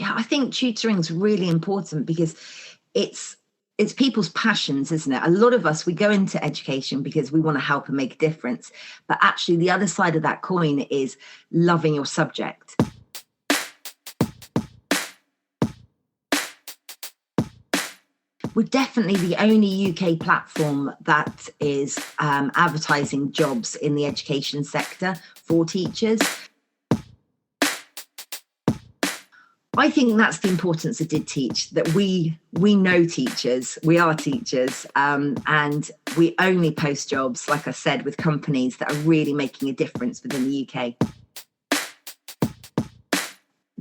Yeah, I think tutoring is really important because it's people's passions, isn't it? A lot of us, we go into education because we want to help and make a difference. But actually, the other side of that coin is loving your subject. We're definitely the only UK platform that is advertising jobs in the education sector for teachers. I think that's the importance of Did Teach, that we know teachers, we are teachers, and we only post jobs, like I said, with companies that are really making a difference within the UK.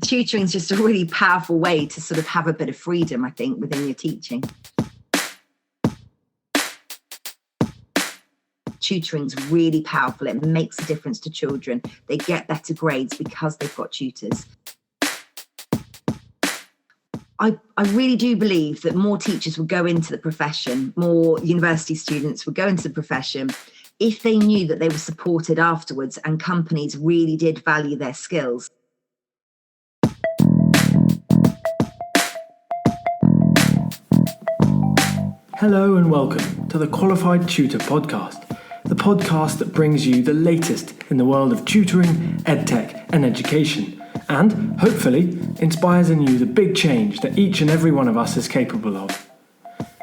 Tutoring is just a really powerful way to sort of have a bit of freedom, I think, within your teaching. Tutoring is really powerful. It makes a difference to children. They get better grades because they've got tutors. I really do believe that more teachers would go into the profession, more university students would go into the profession if they knew that they were supported afterwards and companies really did value their skills. Hello and welcome to the Qualified Tutor Podcast, the podcast that brings you the latest in the world of tutoring, edtech and education, and hopefully inspires in you the big change that each and every one of us is capable of.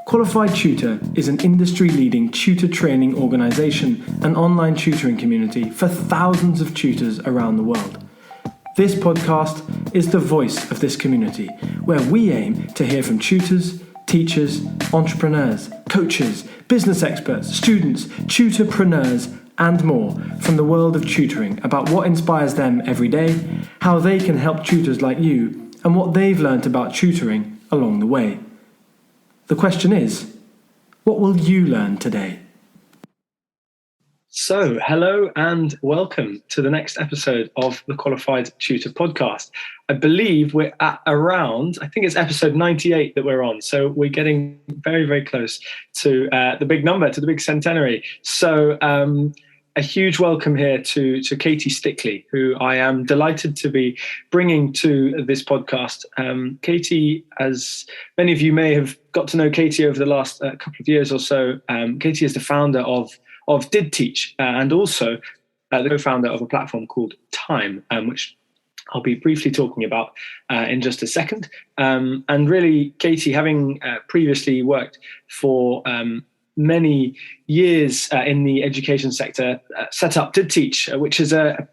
Qualified Tutor is an industry-leading tutor training organisation and online tutoring community for thousands of tutors around the world. This podcast is the voice of this community, where we aim to hear from tutors, teachers, entrepreneurs, coaches, business experts, students, tutorpreneurs, and more from the world of tutoring about what inspires them every day, how they can help tutors like you, and what they've learnt about tutoring along the way. The question is, what will you learn today? So, hello and welcome to the next episode of the Qualified Tutor Podcast. I believe we're at around, I think it's episode 98 that we're on. So we're getting very, very close to the big number, to the big centenary. So a huge welcome here to Katie Siddiqui, who I am delighted to be bringing to this podcast. Katie, as many of you may have got to know Katie over the last couple of years or so, Katie is the founder of Did Teach and also the co-founder of a platform called T.I.M.E, which I'll be briefly talking about in just a second. And really, Katie, having previously worked for many years in the education sector, set up Did Teach, which is a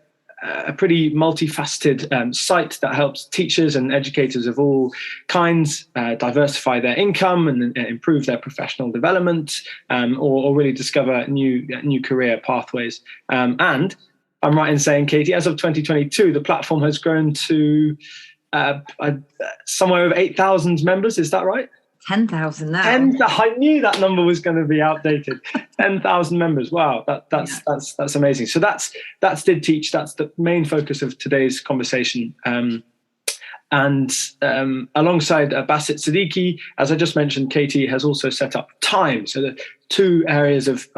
pretty multifaceted site that helps teachers and educators of all kinds diversify their income and improve their professional development, or really discover new career pathways. And I'm right in saying, Katie, as of 2022, the platform has grown to somewhere over 8,000 members. Is that right? 10,000 now. I knew that number was going to be outdated. 10,000 members. Wow, that's amazing. So that's Did Teach. That's the main focus of today's conversation. And alongside Baasit Siddiqui, as I just mentioned, Katie has also set up T.I.M.E. So the two areas of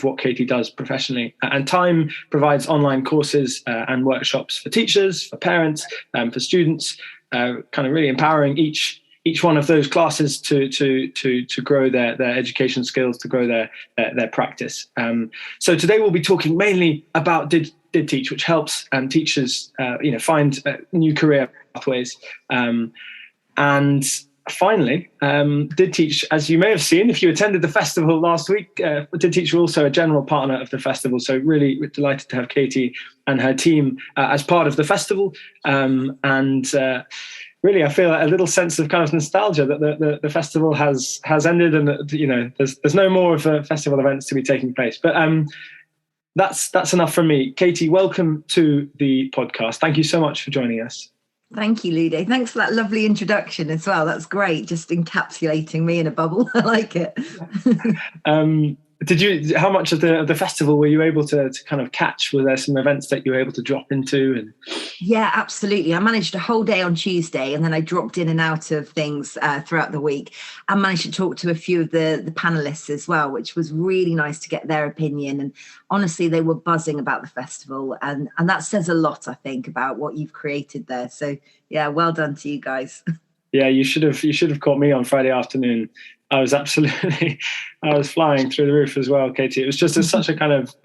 what Katie does professionally. And T.I.M.E. provides online courses and workshops for teachers, for parents, for students, kind of really empowering each one of those classes to grow their education skills, to grow their practice. So today we'll be talking mainly about Did Teach, which helps teachers find new career pathways. And finally, Did Teach, as you may have seen if you attended the festival last week, Did Teach were also a general partner of the festival. So really we're delighted to have Katie and her team as part of the festival. Really, I feel a little sense of kind of nostalgia that the festival has ended, and there's no more of the festival events to be taking place. But that's enough from me. Katie, welcome to the podcast. Thank you so much for joining us. Thank you, Ludo. Thanks for that lovely introduction as well. That's great. Just encapsulating me in a bubble. I like it. How much of the festival were you able to kind of catch? Were there some events that you were able to drop into? And Yeah, absolutely. I managed a whole day on Tuesday, and then I dropped in and out of things throughout the week. I managed to talk to a few of the panelists as well, which was really nice to get their opinion. And honestly, they were buzzing about the festival, and that says a lot, I think, about what you've created there. So yeah, well done to you guys. yeah, you should have caught me on Friday afternoon. I was absolutely, I was flying through the roof as well, Katie. It was just such a kind of,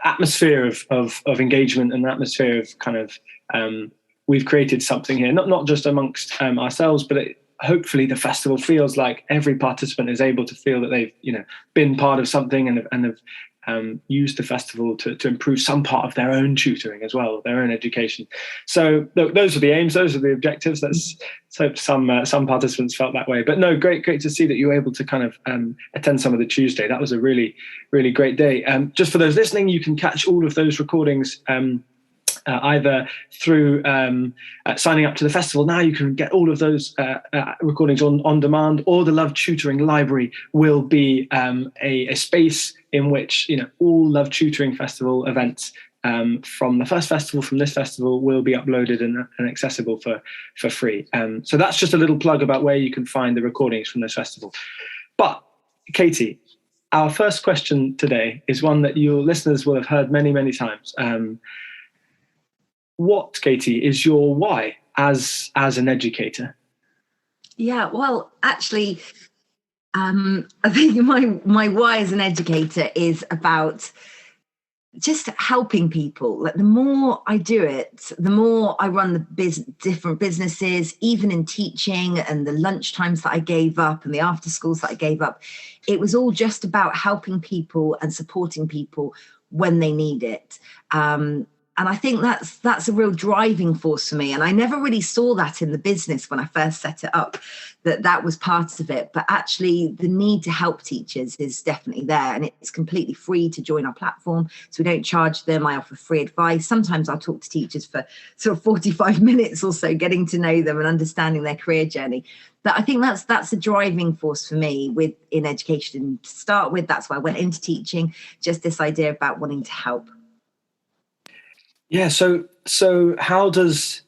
atmosphere of engagement, and atmosphere of kind of, we've created something here, not just amongst ourselves, but hopefully the festival feels like every participant is able to feel that they've, been part of something, and have used the festival to improve some part of their own tutoring as well, their own education. So those are the aims, those are the objectives. Let's hope some participants felt that way. But no, great to see that you were able to kind of attend some of the Tuesday. That was a really, really great day. Just for those listening, you can catch all of those recordings either through signing up to the festival. Now you can get all of those recordings on demand, or the Love Tutoring Library will be a space in which all Love Tutoring Festival events from the first festival, from this festival, will be uploaded and accessible for free. So that's just a little plug about where you can find the recordings from this festival. But Katie, our first question today is one that your listeners will have heard many, many times. What, Katie, is your why as an educator? Yeah, well, actually, I think my why as an educator is about just helping people. Like, the more I do it, the more I run the different businesses, even in teaching, and the lunch times that I gave up and the after schools that I gave up. It was all just about helping people and supporting people when they need it. And I think that's a real driving force for me. And I never really saw that in the business when I first set it up, that was part of it. But actually, the need to help teachers is definitely there. And it's completely free to join our platform. So we don't charge them. I offer free advice. Sometimes I'll talk to teachers for sort of 45 minutes or so, getting to know them and understanding their career journey. But I think that's a driving force for me in education to start with. That's why I went into teaching, just this idea about wanting to help. Yeah. So how does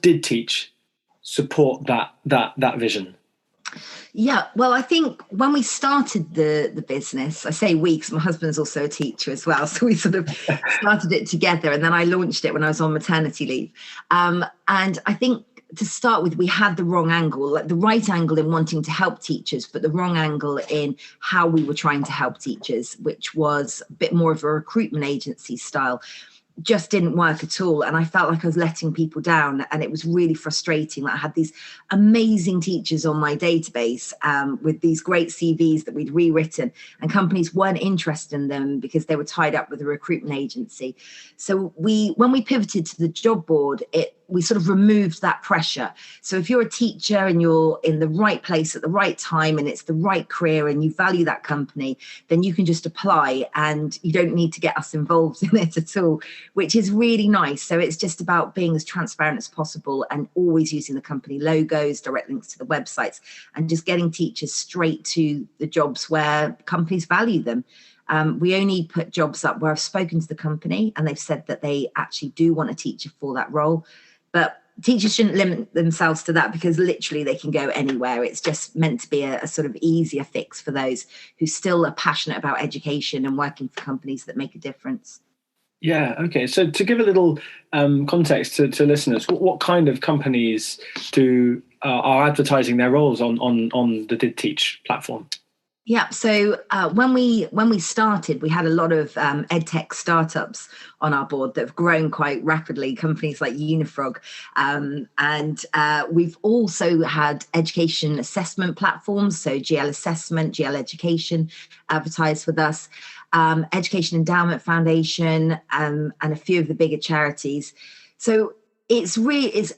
Did Teach support that vision? Yeah, well, I think when we started the business, I say we because my husband's also a teacher as well, so we sort of started it together, and then I launched it when I was on maternity leave. And I think to start with, we had the wrong angle, like the right angle in wanting to help teachers, but the wrong angle in how we were trying to help teachers, which was a bit more of a recruitment agency style. Just didn't work at all. And I felt like I was letting people down, and it was really frustrating that I had these amazing teachers on my database with these great CVs that we'd rewritten, and companies weren't interested in them because they were tied up with a recruitment agency. So when we pivoted to the job board, we sort of removed that pressure. So if you're a teacher and you're in the right place at the right time, and it's the right career, and you value that company, then you can just apply, and you don't need to get us involved in it at all, which is really nice. So it's just about being as transparent as possible, and always using the company logos, direct links to the websites, and just getting teachers straight to the jobs where companies value them. We only put jobs up where I've spoken to the company and they've said that they actually do want a teacher for that role. But teachers shouldn't limit themselves to that, because literally they can go anywhere. It's just meant to be a sort of easier fix for those who still are passionate about education and working for companies that make a difference. Yeah. Okay. So to give a little context to listeners, what kind of companies are advertising their roles on the Did Teach platform? Yeah, so when we started, we had a lot of edtech startups on our board that have grown quite rapidly, companies like Unifrog. And we've also had education assessment platforms, so GL Assessment, GL Education advertised with us, Education Endowment Foundation, and a few of the bigger charities. So it's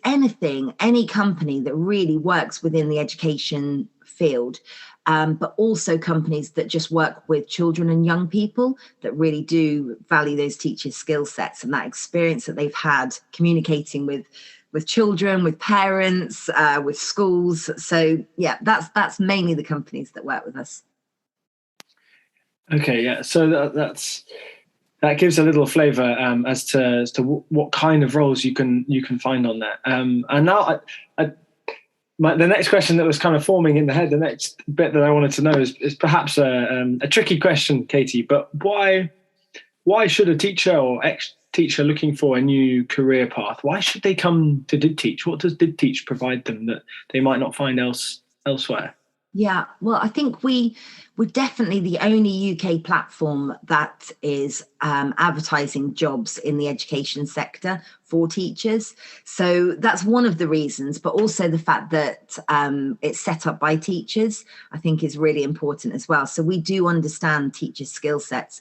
any company that really works within the education field. But also companies that just work with children and young people that really do value those teachers' skill sets and that experience that they've had communicating with children, with parents, with schools. So yeah, that's mainly the companies that work with us. Okay, yeah. So that gives a little flavour as to what kind of roles you can find on that. And now the next question that was kind of forming in the head, the next bit that I wanted to know is perhaps a tricky question, Katie. But why should a teacher or ex-teacher looking for a new career path, why should they come to Did Teach? What does Did Teach provide them that they might not find elsewhere? Yeah, well, I think we're definitely the only UK platform that is advertising jobs in the education sector for teachers. So that's one of the reasons, but also the fact that it's set up by teachers, I think is really important as well. So we do understand teachers' skill sets.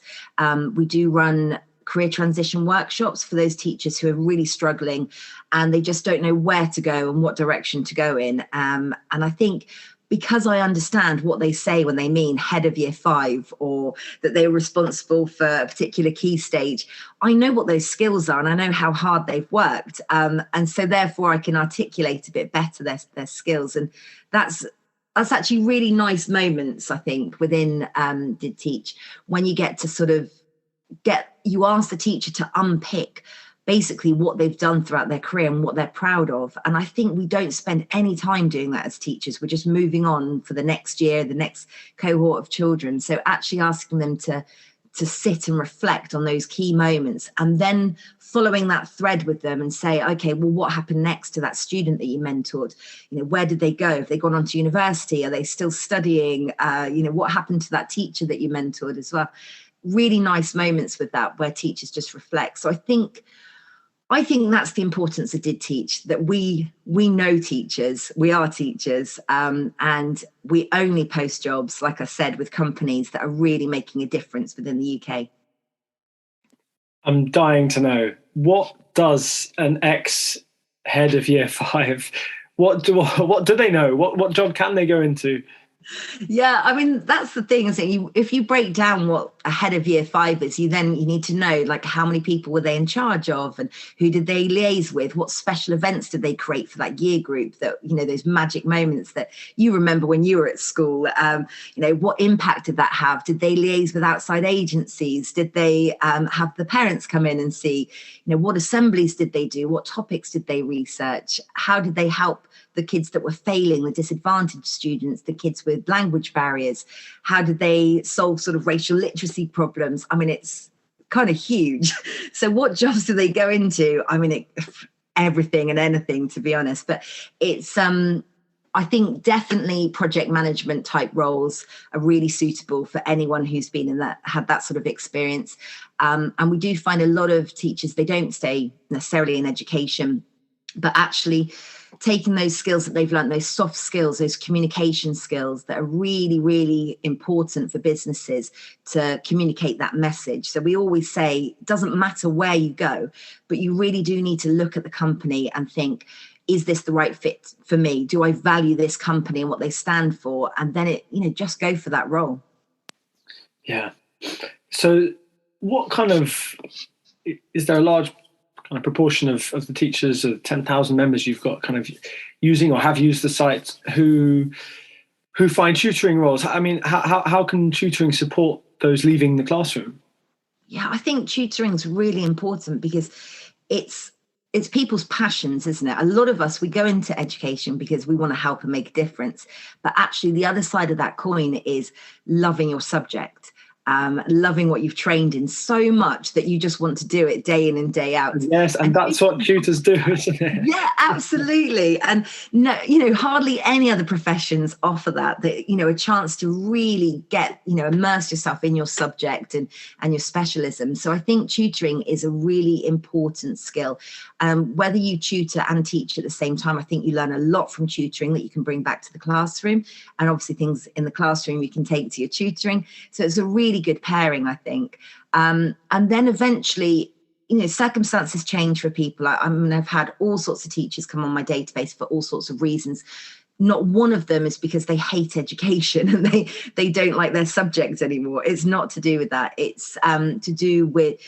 We do run career transition workshops for those teachers who are really struggling and they just don't know where to go and what direction to go in. And I think because I understand what they say when they mean head of year 5 or that they're responsible for a particular key stage, I know what those skills are and I know how hard they've worked. And so therefore I can articulate a bit better their skills. And that's actually really nice moments, I think, within Did Teach, when you get to sort of you ask the teacher to unpick basically what they've done throughout their career and what they're proud of. And I think we don't spend any time doing that as teachers. We're just moving on for the next year, the next cohort of children. So actually asking them to sit and reflect on those key moments and then following that thread with them and say, okay, well, what happened next to that student that you mentored? You know, where did they go? Have they gone on to university? Are they still studying? What happened to that teacher that you mentored as well? Really nice moments with that where teachers just reflect. So I think that's the importance of Did Teach, that we know teachers, we are teachers, and we only post jobs, like I said, with companies that are really making a difference within the UK. I'm dying to know, what does an ex-head of year 5, what do they know? What job can they go into? Yeah, I mean, that's the thing, is that if you break down what a head of year 5 is, you need to know, like, how many people were they in charge of and who did they liaise with? What special events did they create for that year group, that, those magic moments that you remember when you were at school? What impact did that have? Did they liaise with outside agencies? Did they have the parents come in and see, what assemblies did they do? What topics did they research? How did they help the kids that were failing, the disadvantaged students, the kids with language barriers? How did they solve sort of racial literacy problems? I mean, it's kind of huge. So what jobs do they go into? I mean, everything and anything, to be honest. But it's, I think definitely project management type roles are really suitable for anyone who's been in that, had that sort of experience. And we do find a lot of teachers, they don't stay necessarily in education, but actually taking those skills that they've learned, those soft skills, those communication skills that are really, really important for businesses to communicate that message. So we always say, it doesn't matter where you go, but you really do need to look at the company and think, is this the right fit for me? Do I value this company and what they stand for? And then just go for that role. Yeah. So what kind of, is there a large kind of proportion of the teachers, of 10,000 members you've got kind of using or have used the site, who find tutoring roles? I mean, how can tutoring support those leaving the classroom? Yeah, I think tutoring is really important because it's people's passions, isn't it? A lot of us, we go into education because we want to help and make a difference. But actually, the other side of that coin is loving your subject. Loving what you've trained in so much that you just want to do it day in and day out. Yes, and that's what tutors do, isn't it? Yeah, absolutely. And no, hardly any other professions offer that, a chance to really get, immerse yourself in your subject and your specialism. So I think tutoring is a really important skill. Whether you tutor and teach at the same time, I think you learn a lot from tutoring that you can bring back to the classroom. And obviously things in the classroom you can take to your tutoring. So it's a really good pairing, I think. And then eventually, circumstances change for people. I've had all sorts of teachers come on my database for all sorts of reasons. Not one of them is because they hate education and they don't like their subject anymore. It's not to do with that. It's to do with,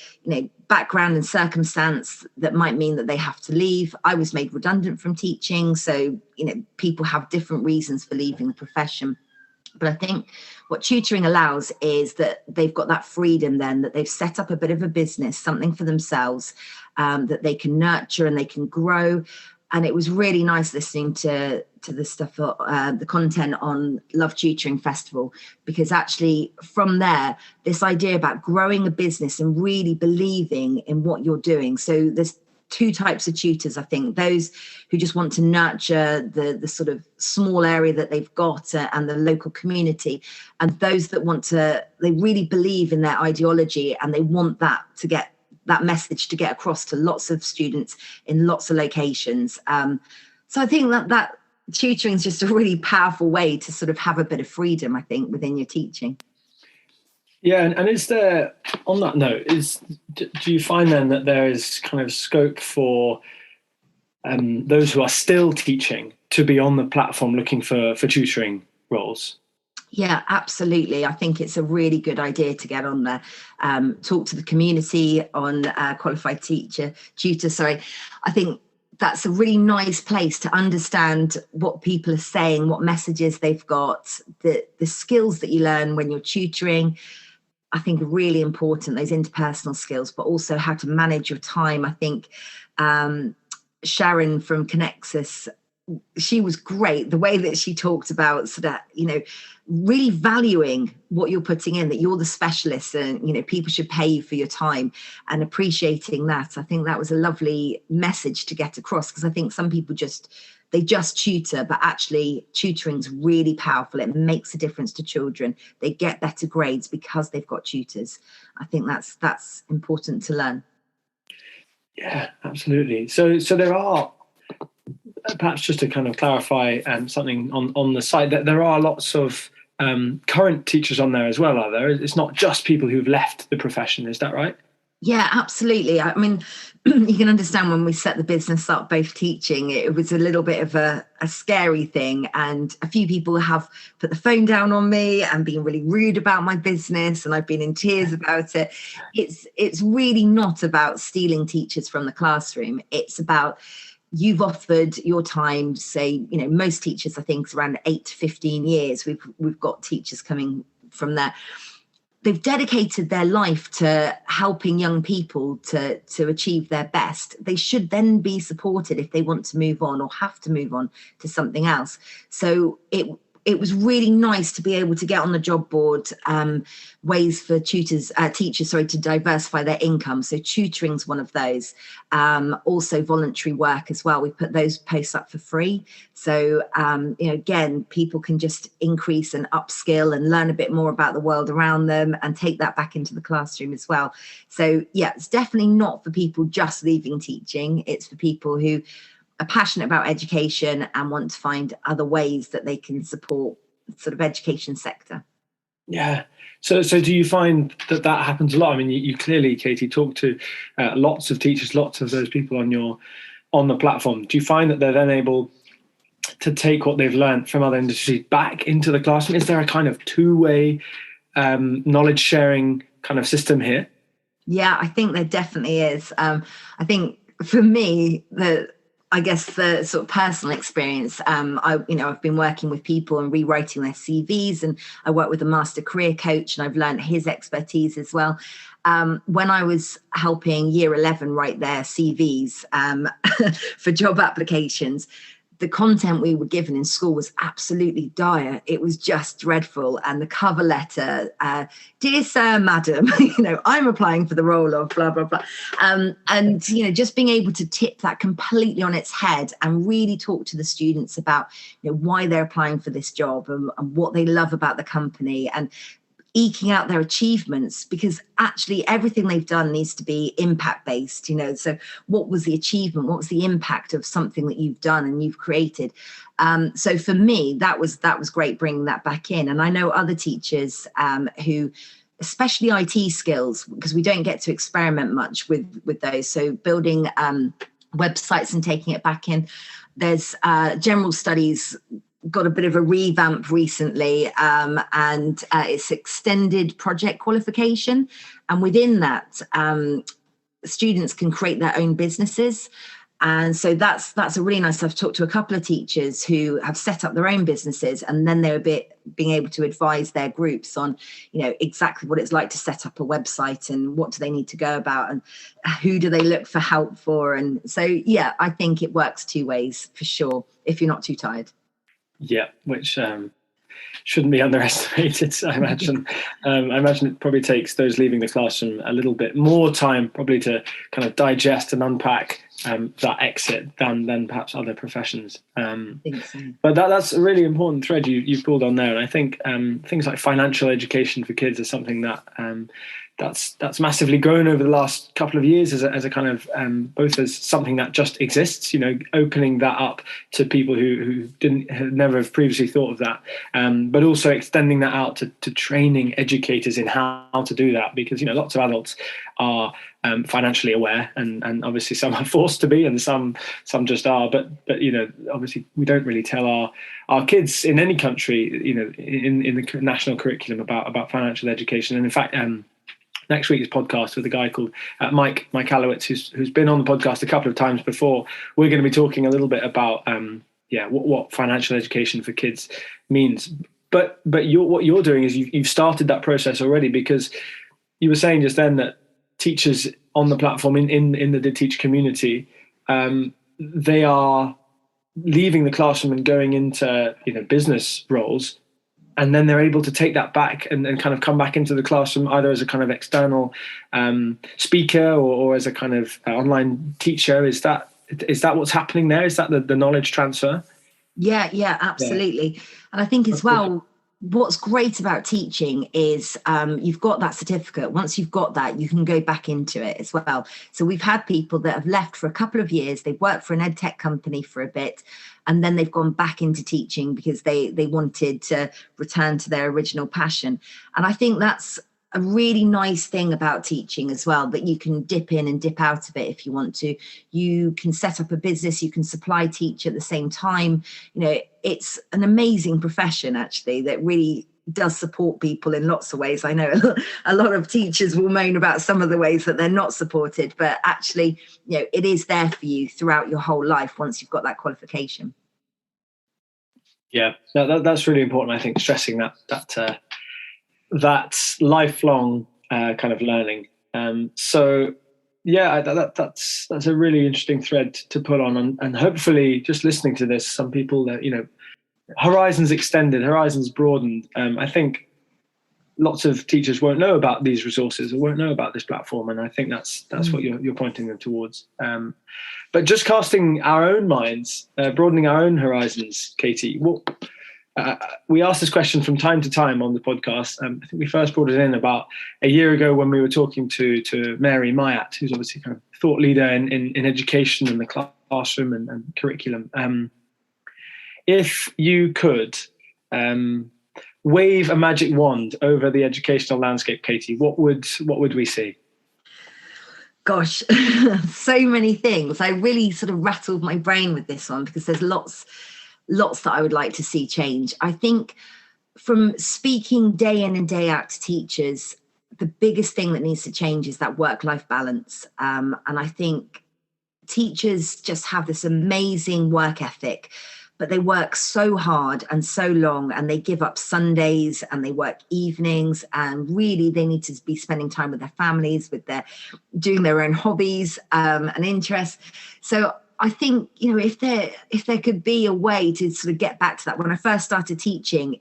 background and circumstance that might mean that they have to leave. I was made redundant from teaching. So, people have different reasons for leaving the profession. But I think what tutoring allows is that they've got that freedom then, that they've set up a bit of a business, something for themselves, that they can nurture and they can grow. And it was really nice listening to the stuff, the content on Love Tutoring Festival, because actually from there, this idea about growing a business and really believing in what you're doing. So there's two types of tutors, I think: those who just want to nurture the sort of small area that they've got and the local community, and those that they really believe in their ideology and they want that to get that message to get across to lots of students in lots of locations. So I think that tutoring is just a really powerful way to sort of have a bit of freedom, I think, within your teaching. Yeah, and is there, on that note, do you find then that there is kind of scope for those who are still teaching to be on the platform looking for tutoring roles? Yeah, absolutely. I think it's a really good idea to get on there, talk to the community on qualified tutor. Sorry, I think that's a really nice place to understand what people are saying, what messages they've got, the skills that you learn when you're tutoring. I think are really important, those interpersonal skills, but also how to manage your time. I think Sharon from Connexus, she was great. The way that she talked about sort of, really valuing what you're putting in, that you're the specialist and, people should pay you for your time, and appreciating that. I think that was a lovely message to get across, because I think some people just tutor, but actually tutoring's really powerful. It makes a difference to children. They get better grades because they've got tutors. I think that's important to learn. Yeah, absolutely. So there are, perhaps just to kind of clarify something on the site, that there are lots of current teachers on there as well, are there? It's not just people who've left the profession, is that right? Yeah, absolutely. I mean, you can understand when we set the business up, both teaching, it was a little bit of a scary thing. And a few people have put the phone down on me and been really rude about my business. And I've been in tears about it. It's really not about stealing teachers from the classroom. It's about, you've offered your time, say, most teachers, I think, is around 8 to 15 years. We've got teachers coming from there. They've dedicated their life to helping young people to achieve their best. They should then be supported if they want to move on or have to move on to something else. So it was really nice to be able to get on the job board, ways for teachers, to diversify their income. So tutoring's one of those. Also voluntary work as well. We put those posts up for free. So, again, people can just increase and upskill and learn a bit more about the world around them and take that back into the classroom as well. So, yeah, it's definitely not for people just leaving teaching. It's for people who are passionate about education and want to find other ways that they can support sort of education sector. Yeah. So do you find that happens a lot? I mean, you clearly, Katie, talk to lots of teachers, lots of those people on the platform. Do you find that they're then able to take what they've learned from other industries back into the classroom? Is there a kind of two-way knowledge sharing kind of system here? Yeah, I think there definitely is. I think for me, I guess the sort of personal experience, I've been working with people and rewriting their CVs, and I work with a master career coach, and I've learned his expertise as well. When I was helping year 11 write their CVs for job applications, the content we were given in school was absolutely dire. It was just dreadful. And the cover letter, dear sir, madam, I'm applying for the role of blah, blah, blah. And just being able to tip that completely on its head and really talk to the students about, why they're applying for this job and what they love about the company, and eking out their achievements, because actually everything they've done needs to be impact based. So what was the achievement, what was the impact of something that you've done and you've created? So for me, that was great bringing that back in. And I know other teachers who, especially IT skills, because we don't get to experiment much with those, so building websites and taking it back in. There's general studies got a bit of a revamp recently, and it's extended project qualification. And within that, students can create their own businesses. And so that's a really nice. I've talked to a couple of teachers who have set up their own businesses, and then they're being able to advise their groups on, exactly what it's like to set up a website and what do they need to go about and who do they look for help for. And so, yeah, I think it works two ways for sure if you're not too tired. Yeah, which shouldn't be underestimated. I imagine it probably takes those leaving the classroom a little bit more time probably to kind of digest and unpack that exit than perhaps other professions. I think so. But that's a really important thread you've pulled on there. And I think things like financial education for kids is something that that's massively grown over the last couple of years as a kind of both as something that just exists, opening that up to people who never have previously thought of that, but also extending that out to training educators in how to do that, because lots of adults are financially aware, and obviously some are forced to be, and some just are. But obviously we don't really tell our kids in any country, in the national curriculum about financial education. And in fact, next week's podcast with a guy called Mike Alowitz, who's been on the podcast a couple of times before, we're going to be talking a little bit about what financial education for kids means. But what you're doing is you've started that process already, because you were saying just then that teachers on the platform in the Did Teach community, they are leaving the classroom and going into business roles. And then they're able to take that back and kind of come back into the classroom either as a kind of external speaker or as a kind of online teacher. Is that what's happening there? Is that the knowledge transfer? Yeah, absolutely. Yeah. And I think as well, what's great about teaching is you've got that certificate. Once you've got that, you can go back into it as well. So we've had people that have left for a couple of years. They've worked for an ed tech company for a bit, and then they've gone back into teaching because they wanted to return to their original passion. And I think that's a really nice thing about teaching as well, that you can dip in and dip out of it if you want to. You can set up a business, you can supply teach at the same time. It's an amazing profession, actually, that really does support people in lots of ways. I know a lot of teachers will moan about some of the ways that they're not supported, but actually, it is there for you throughout your whole life once you've got that qualification. Yeah, that's really important. I think stressing that lifelong kind of learning. So yeah, that's a really interesting thread to put on, and hopefully just listening to this, some people that horizons extended, horizons broadened. I think lots of teachers won't know about these resources or won't know about this platform, and I think that's what you're pointing them towards. But just casting our own minds, broadening our own horizons, Katie. We ask this question from time to time on the podcast. I think we first brought it in about a year ago when we were talking to Mary Mayat, who's obviously kind of thought leader in education and the classroom and curriculum. If you could wave a magic wand over the educational landscape, Katie, what would we see? Gosh, so many things. I really sort of rattled my brain with this one because there's lots that I would like to see change. I think from speaking day in and day out to teachers, the biggest thing that needs to change is that work-life balance. And I think teachers just have this amazing work ethic, but they work so hard and so long, and they give up Sundays and they work evenings, and really they need to be spending time with their families, doing their own hobbies and interests. So I think, if there could be a way to sort of get back to that. When I first started teaching,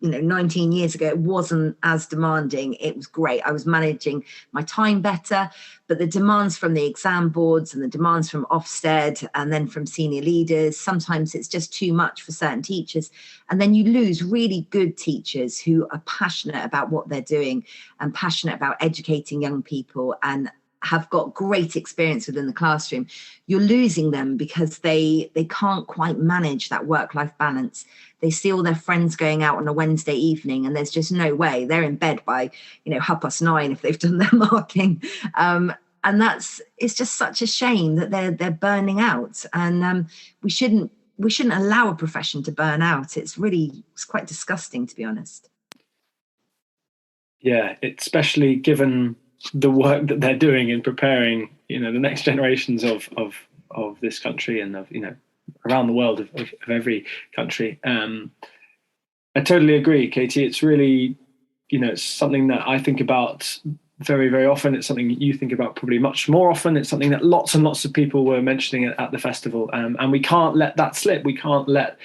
19 years ago, it wasn't as demanding. It was great. I was managing my time better, but the demands from the exam boards and the demands from Ofsted and then from senior leaders, sometimes it's just too much for certain teachers. And then you lose really good teachers who are passionate about what they're doing and passionate about educating young people and have got great experience within the classroom. You're losing them because they can't quite manage that work-life balance. They see all their friends going out on a Wednesday evening, and there's just no way. They're in bed by 9:30 if they've done their marking. And it's just such a shame that they're burning out. And we shouldn't allow a profession to burn out. It's quite disgusting, to be honest. Yeah, especially given the work that they're doing in preparing, the next generations of of this country and of, around the world of every country. I totally agree, Katie. It's really, it's something that I think about very, very often. It's something you think about probably much more often. It's something that lots and lots of people were mentioning at the festival. And we can't let that slip. We can't let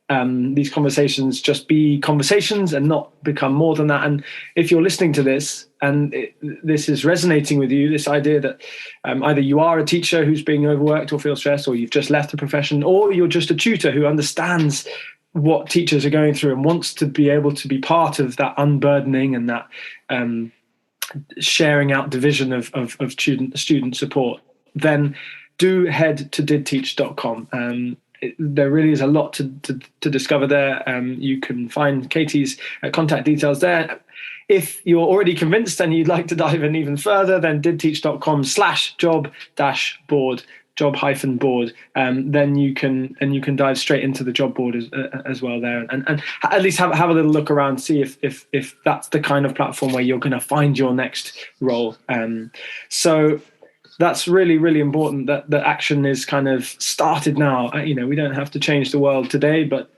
these conversations just be conversations and not become more than that. And if you're listening to this and this is resonating with you, this idea that either you are a teacher who's being overworked or feels stressed, or you've just left the profession, or you're just a tutor who understands what teachers are going through and wants to be able to be part of that unburdening and that sharing out division of student support, then do head to didteach.com. There really is a lot to discover there. You can find Katie's contact details there. If you're already convinced and you'd like to dive in even further, then didteach.com/job-board, job-board, then you can dive straight into the job board as well there, and at least have a little look around, see if that's the kind of platform where you're going to find your next role. So that's really, really important that the action is kind of started now. We don't have to change the world today, but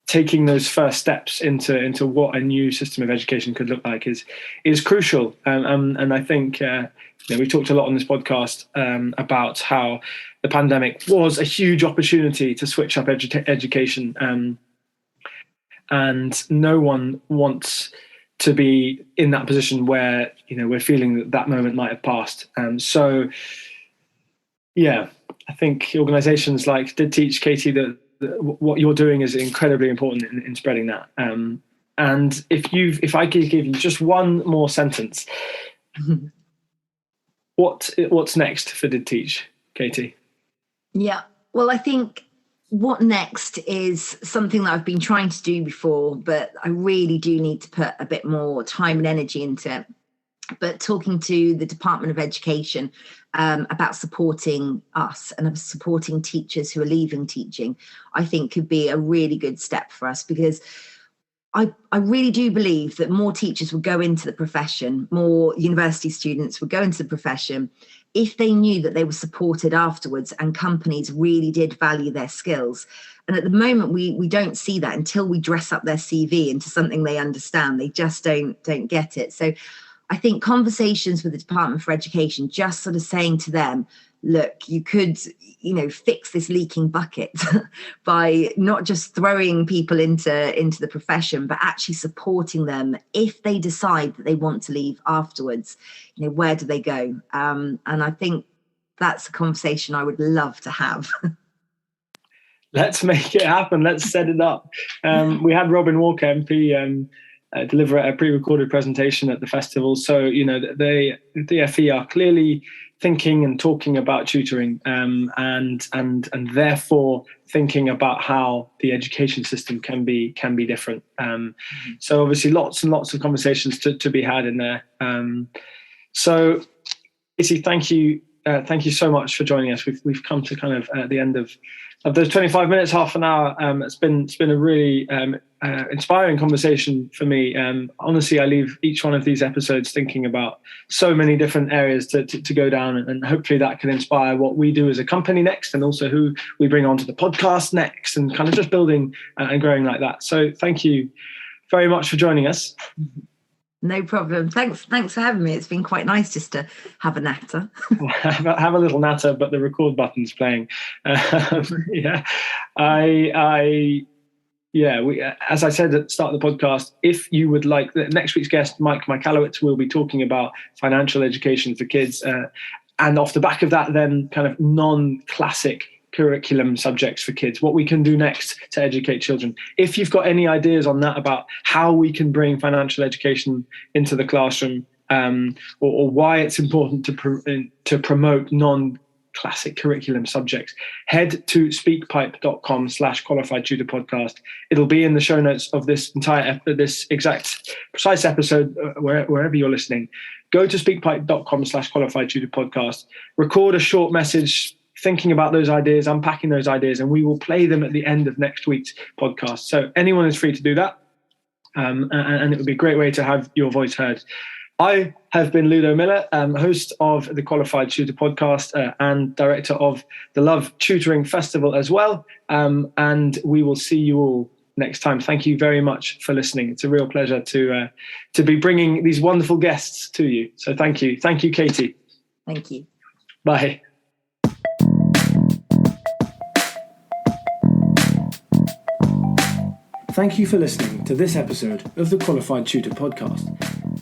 taking those first steps into what a new system of education could look like is crucial. And I think we talked a lot on this podcast about how the pandemic was a huge opportunity to switch up education, and no one wants to be in that position where we're feeling that moment might have passed. So I think organizations like Did Teach, Katie, what you're doing is incredibly important in spreading that. And if I could give you just one more sentence, what's next for Did Teach, Katie? Yeah, well, I think what next is something that I've been trying to do before, but I really do need to put a bit more time and energy into it. But talking to the Department of Education about supporting us and supporting teachers who are leaving teaching, I think could be a really good step for us, because I really do believe that more teachers would go into the profession, more university students would go into the profession if they knew that they were supported afterwards and companies really did value their skills. And at the moment, we don't see that until we dress up their CV into something they understand. They just don't get it. So I think conversations with the Department for Education, just sort of saying to them, look, you could, fix this leaking bucket by not just throwing people into the profession, but actually supporting them if they decide that they want to leave afterwards. Where do they go? And I think that's a conversation I would love to have. Let's make it happen. Let's set it up. We had Robin Walker MP deliver a pre-recorded presentation at the festival. So, the DFE are clearly thinking and talking about tutoring, and therefore thinking about how the education system can be different. So obviously lots and lots of conversations to be had in there. So Izzy, thank you so much for joining us. We've come to kind of the end of those 25 minutes, half an hour. It's been a really inspiring conversation for me. Honestly, I leave each one of these episodes thinking about so many different areas to go down, and hopefully that can inspire what we do as a company next, and also who we bring onto the podcast next, and kind of just building and growing like that. So thank you very much for joining us. No problem. Thanks for having me. It's been quite nice just to have a natter. have a little natter, but the record button's playing. As I said at the start of the podcast, if you would like, next week's guest, Mike Michalowicz, will be talking about financial education for kids. And off the back of that, then kind of non-classic curriculum subjects for kids, what we can do next to educate children. If you've got any ideas on that about how we can bring financial education into the classroom, or why it's important to promote non-classic curriculum subjects, head to speakpipe.com/qualified tutor podcast. It'll be in the show notes of this this exact precise episode, wherever you're listening. Go to speakpipe.com/qualified tutor podcast, record a short message thinking about those ideas, unpacking those ideas, and we will play them at the end of next week's podcast. So anyone is free to do that. And it would be a great way to have your voice heard. I have been Ludo Miller, host of the Qualified Tutor podcast and director of the Love Tutoring Festival as well. And we will see you all next time. Thank you very much for listening. It's a real pleasure to be bringing these wonderful guests to you. So thank you. Thank you, Katie. Thank you. Bye. Thank you for listening to this episode of the Qualified Tutor podcast.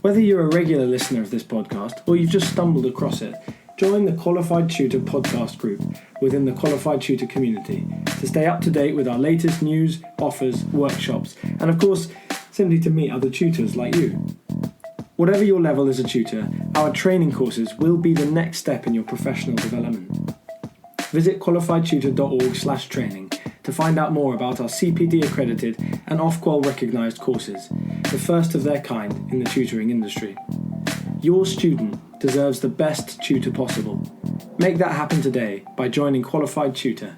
Whether you're a regular listener of this podcast or you've just stumbled across it, join the Qualified Tutor podcast group within the Qualified Tutor community to stay up to date with our latest news, offers, workshops, and of course, simply to meet other tutors like you. Whatever your level as a tutor, our training courses will be the next step in your professional development. Visit qualifiedtutor.org/training to find out more about our CPD accredited and Ofqual recognised courses, the first of their kind in the tutoring industry. Your student deserves the best tutor possible. Make that happen today by joining Qualified Tutor.